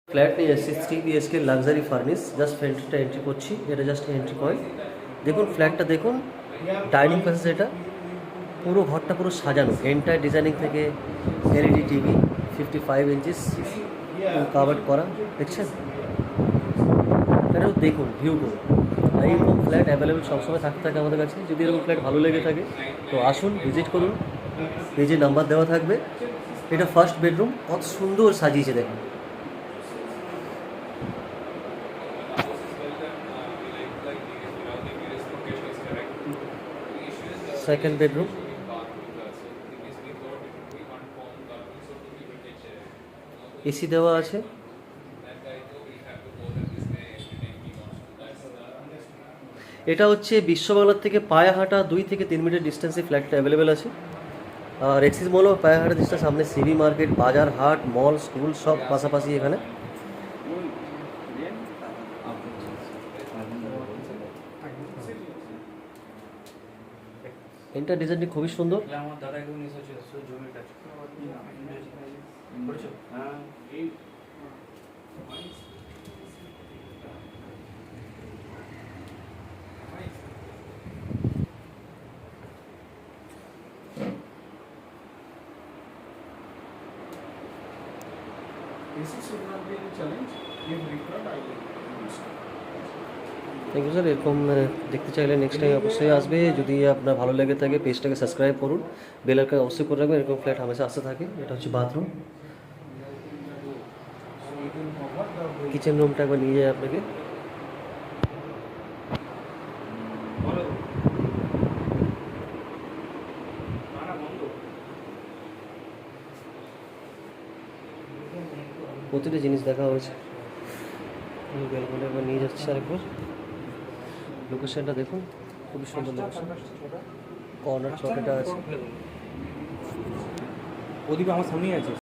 Flat নিয়ে এসেছি 3 BHK luxury furnish. Just ফ্রন্টটা এন্ট্রি করছি, এটা জাস্ট এন্ট্রি পয়েন্ট। দেখুন ফ্ল্যাটটা দেখুন, ডাইনিং প্যাসেজ, এটা পুরো ঘরটা পুরো সাজানো, এন্টায়ার ডিজাইনিং থেকে LED টিভি 55 ইঞ্চিস কাভার্ড করা, দেখছেন? এটাও দেখুন, ভিউ করুন। আর এরকম ফ্ল্যাট অ্যাভেলেবেল সবসময় থাকতে থাকে আমাদের কাছে। যদি এরকম ফ্ল্যাট ভালো লেগে থাকে তো আসুন, ভিজিট করুন, পেজে নাম্বার দেওয়া থাকবে। এটা ফার্স্ট বেডরুম, কত সুন্দর সাজিয়েছে দেখুন। সেকেন্ড বেডরুম, এসি দেওয়া আছে। এটা হচ্ছে বিশ্ববাংলার থেকে পায়ে হাঁটা 2 থেকে 3 মিনিট ডিস্টেন্সে ফ্ল্যাটটা অ্যাভেলেবেল আছে। আর এক্সিস মলও পায়ে হাঁটা ডিস্টেন্স, সামনে সিবি মার্কেট, বাজার, হাট, মল, স্কুল সব পাশাপাশি এখানে। এন্টার ডিজাইনটি খুবই সুন্দর। Thank you sir. এরকম দেখতে চাইলে নেক্সট টাইম অবশ্যই আসবে। যদি আপনার ভালো লেগে থাকে পেজটাকে সাবস্ক্রাইব করুন, বেল আইকন অবশ্যই করে রাখবেন। এরকম ফ্ল্যাট হামেশা আসতে থাকে। এটা হচ্ছে বাথরুম, কিচেন রুমটা একবার নিয়ে যায় আপনাকে। প্রতিটা জিনিস দেখা হয়েছে। ব্যালকনি একবার নিয়ে যাচ্ছে আরেকবার। লোকেশনটা দেখুন, খুবই সুন্দর লোকেশন। কর্নার চক এটা আছে। ওদিকে আমার সামনেই আছে।